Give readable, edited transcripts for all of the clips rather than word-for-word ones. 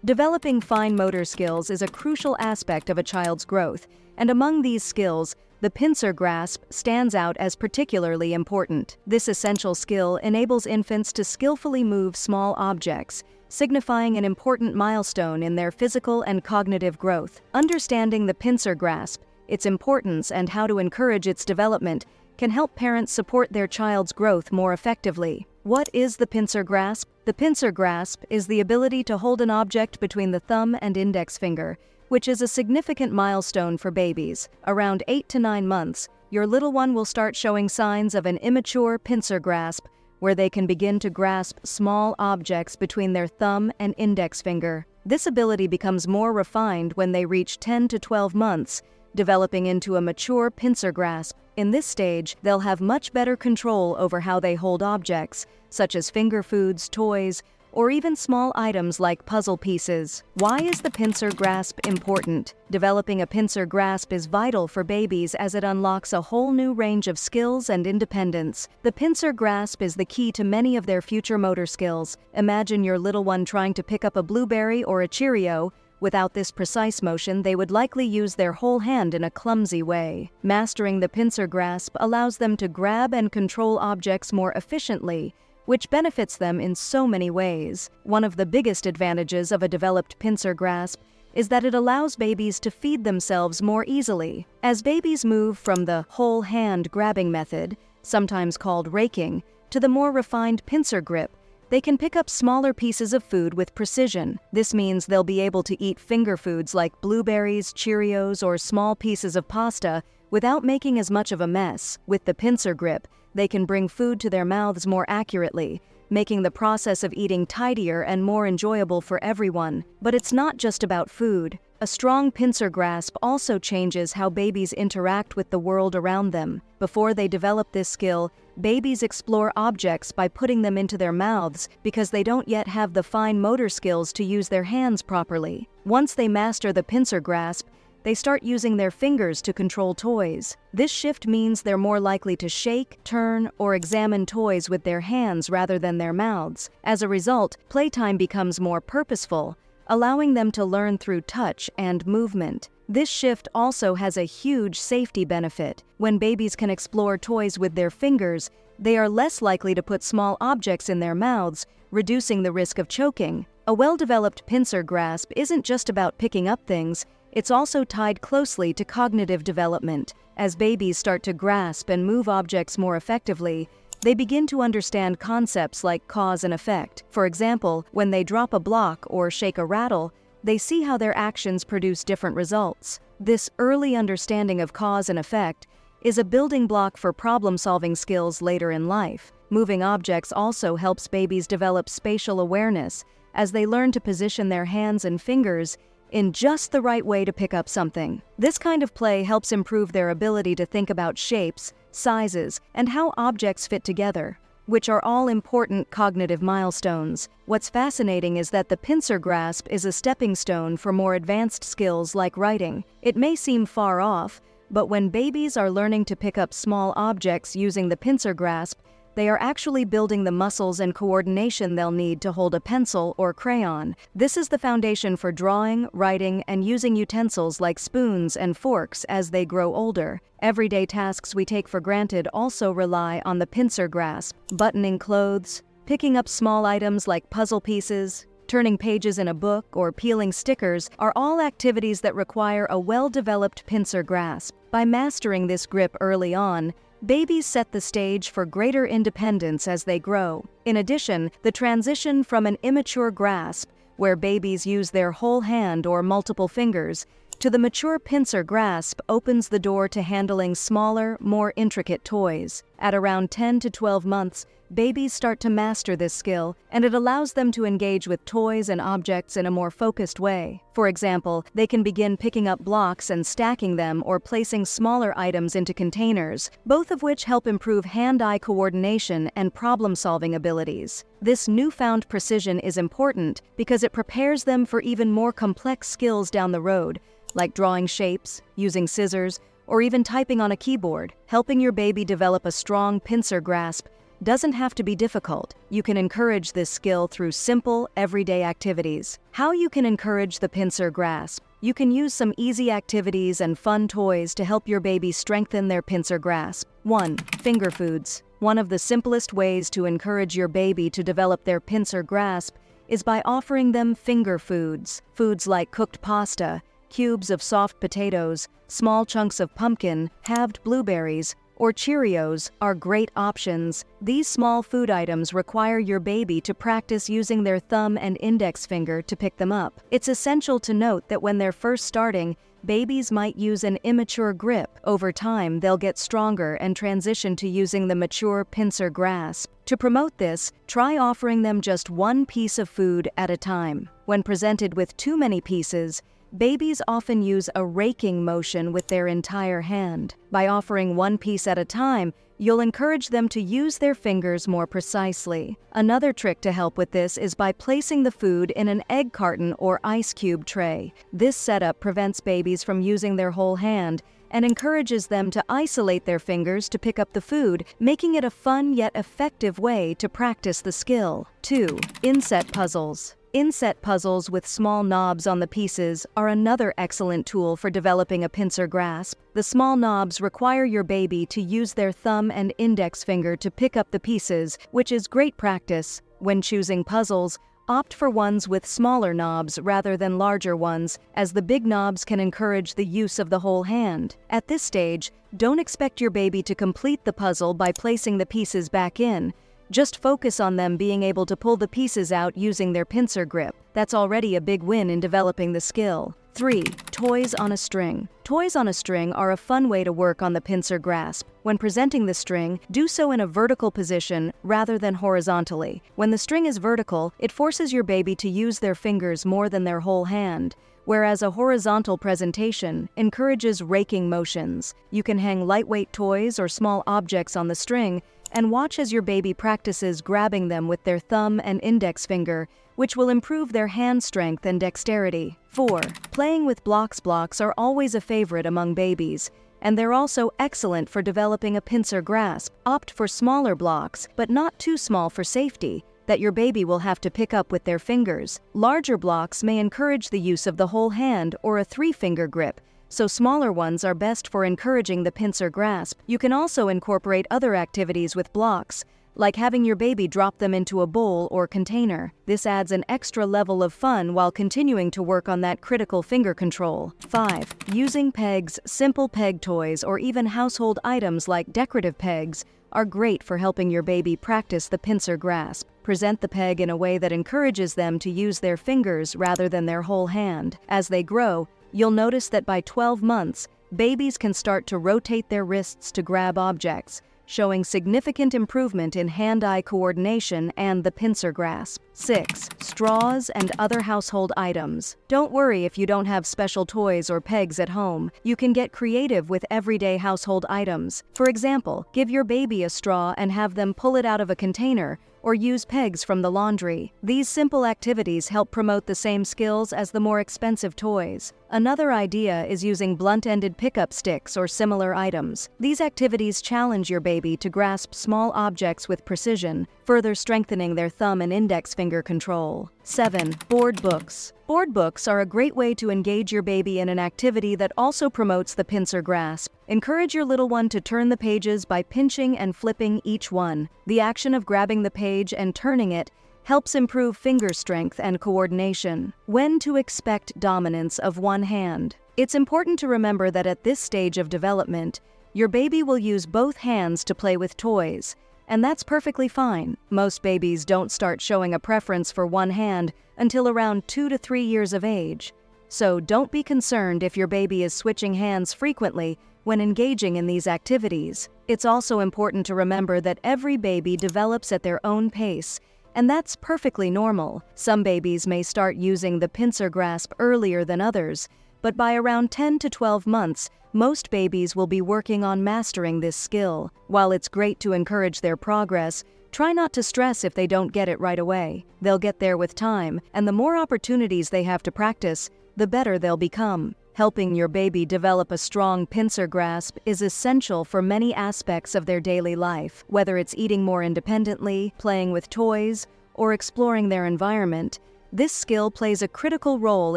Developing fine motor skills is a crucial aspect of a child's growth, and among these skills, the pincer grasp stands out as particularly important. This essential skill enables infants to skillfully move small objects, signifying an important milestone in their physical and cognitive growth. Understanding the pincer grasp, its importance, and how to encourage its development can help parents support their child's growth more effectively. What is the pincer grasp? The pincer grasp is the ability to hold an object between the thumb and index finger, which is a significant milestone for babies. Around 8 to 9 months, your little one will start showing signs of an immature pincer grasp, where they can begin to grasp small objects between their thumb and index finger. This ability becomes more refined when they reach 10 to 12 months, developing into a mature pincer grasp. In this stage, they'll have much better control over how they hold objects, such as finger foods, toys, or even small items like puzzle pieces. Why is the pincer grasp important? Developing a pincer grasp is vital for babies as it unlocks a whole new range of skills and independence. The pincer grasp is the key to many of their future motor skills. Imagine your little one trying to pick up a blueberry or a Cheerio. Without this precise motion, they would likely use their whole hand in a clumsy way. Mastering the pincer grasp allows them to grab and control objects more efficiently, which benefits them in so many ways. One of the biggest advantages of a developed pincer grasp is that it allows babies to feed themselves more easily. As babies move from the whole hand grabbing method, sometimes called raking, to the more refined pincer grip, they can pick up smaller pieces of food with precision. This means they'll be able to eat finger foods like blueberries, Cheerios, or small pieces of pasta without making as much of a mess. With the pincer grip, they can bring food to their mouths more accurately, making the process of eating tidier and more enjoyable for everyone. But it's not just about food. A strong pincer grasp also changes how babies interact with the world around them. Before they develop this skill, babies explore objects by putting them into their mouths because they don't yet have the fine motor skills to use their hands properly. Once they master the pincer grasp, they start using their fingers to control toys. This shift means they're more likely to shake, turn, or examine toys with their hands rather than their mouths. As a result, playtime becomes more purposeful, allowing them to learn through touch and movement. This shift also has a huge safety benefit. When babies can explore toys with their fingers, they are less likely to put small objects in their mouths, reducing the risk of choking. A well-developed pincer grasp isn't just about picking up things, it's also tied closely to cognitive development. As babies start to grasp and move objects more effectively, they begin to understand concepts like cause and effect. For example, when they drop a block or shake a rattle, they see how their actions produce different results. This early understanding of cause and effect is a building block for problem-solving skills later in life. Moving objects also helps babies develop spatial awareness as they learn to position their hands and fingers in just the right way to pick up something. This kind of play helps improve their ability to think about shapes, sizes, and how objects fit together, which are all important cognitive milestones. What's fascinating is that the pincer grasp is a stepping stone for more advanced skills like writing. It may seem far off, but when babies are learning to pick up small objects using the pincer grasp, they are actually building the muscles and coordination they'll need to hold a pencil or crayon. This is the foundation for drawing, writing, and using utensils like spoons and forks as they grow older. Everyday tasks we take for granted also rely on the pincer grasp. Buttoning clothes, picking up small items like puzzle pieces, turning pages in a book, or peeling stickers are all activities that require a well-developed pincer grasp. By mastering this grip early on, babies set the stage for greater independence as they grow. In addition, the transition from an immature grasp, where babies use their whole hand or multiple fingers, to the mature pincer grasp opens the door to handling smaller, more intricate toys. At around 10 to 12 months, babies start to master this skill, and it allows them to engage with toys and objects in a more focused way. For example, they can begin picking up blocks and stacking them or placing smaller items into containers, both of which help improve hand-eye coordination and problem-solving abilities. This newfound precision is important because it prepares them for even more complex skills down the road, like drawing shapes, using scissors, or even typing on a keyboard. Helping your baby develop a strong pincer grasp doesn't have to be difficult. You can encourage this skill through simple, everyday activities. How you can encourage the pincer grasp. You can use some easy activities and fun toys to help your baby strengthen their pincer grasp. 1. Finger foods. One of the simplest ways to encourage your baby to develop their pincer grasp is by offering them finger foods. Foods like cooked pasta, cubes of soft potatoes, small chunks of pumpkin, halved blueberries, or Cheerios are great options. These small food items require your baby to practice using their thumb and index finger to pick them up. It's essential to note that when they're first starting, babies might use an immature grip. Over time, they'll get stronger and transition to using the mature pincer grasp. To promote this, try offering them just one piece of food at a time. When presented with too many pieces, babies often use a raking motion with their entire hand. By offering one piece at a time, you'll encourage them to use their fingers more precisely. Another trick to help with this is by placing the food in an egg carton or ice cube tray. This setup prevents babies from using their whole hand and encourages them to isolate their fingers to pick up the food, making it a fun yet effective way to practice the skill. 2. Inset puzzles. Inset puzzles with small knobs on the pieces are another excellent tool for developing a pincer grasp. The small knobs require your baby to use their thumb and index finger to pick up the pieces, which is great practice. When choosing puzzles, opt for ones with smaller knobs rather than larger ones, as the big knobs can encourage the use of the whole hand. At this stage, don't expect your baby to complete the puzzle by placing the pieces back in. Just focus on them being able to pull the pieces out using their pincer grip. That's already a big win in developing the skill. 3. Toys on a string. Toys on a string are a fun way to work on the pincer grasp. When presenting the string, do so in a vertical position rather than horizontally. When the string is vertical, it forces your baby to use their fingers more than their whole hand, whereas a horizontal presentation encourages raking motions. You can hang lightweight toys or small objects on the string and watch as your baby practices grabbing them with their thumb and index finger, which will improve their hand strength and dexterity. 4. Playing with blocks. Blocks are always a favorite among babies, and they're also excellent for developing a pincer grasp. Opt for smaller blocks, but not too small for safety, that your baby will have to pick up with their fingers. Larger blocks may encourage the use of the whole hand or a 3-finger grip, so smaller ones are best for encouraging the pincer grasp. You can also incorporate other activities with blocks, like having your baby drop them into a bowl or container. This adds an extra level of fun while continuing to work on that critical finger control. 5. Using pegs. Simple peg toys or even household items like decorative pegs are great for helping your baby practice the pincer grasp. Present the peg in a way that encourages them to use their fingers rather than their whole hand. As they grow, you'll notice that by 12 months, babies can start to rotate their wrists to grab objects, showing significant improvement in hand-eye coordination and the pincer grasp. 6. Straws and other household items. Don't worry if you don't have special toys or pegs at home. You can get creative with everyday household items. For example, give your baby a straw and have them pull it out of a container, or use pegs from the laundry. These simple activities help promote the same skills as the more expensive toys. Another idea is using blunt-ended pickup sticks or similar items. These activities challenge your baby to grasp small objects with precision, further strengthening their thumb and index finger control. 7. Board books. Board books are a great way to engage your baby in an activity that also promotes the pincer grasp. Encourage your little one to turn the pages by pinching and flipping each one. The action of grabbing the page and turning it helps improve finger strength and coordination. When to expect dominance of one hand. It's important to remember that at this stage of development, your baby will use both hands to play with toys, and that's perfectly fine. Most babies don't start showing a preference for one hand until around 2 to 3 years of age. So don't be concerned if your baby is switching hands frequently when engaging in these activities. It's also important to remember that every baby develops at their own pace, and that's perfectly normal. Some babies may start using the pincer grasp earlier than others, but by around 10 to 12 months, most babies will be working on mastering this skill. While it's great to encourage their progress, try not to stress if they don't get it right away. They'll get there with time, and the more opportunities they have to practice, the better they'll become. Helping your baby develop a strong pincer grasp is essential for many aspects of their daily life. Whether it's eating more independently, playing with toys, or exploring their environment, this skill plays a critical role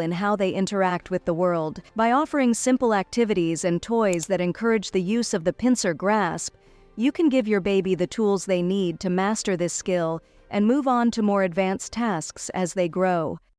in how they interact with the world. By offering simple activities and toys that encourage the use of the pincer grasp, you can give your baby the tools they need to master this skill and move on to more advanced tasks as they grow.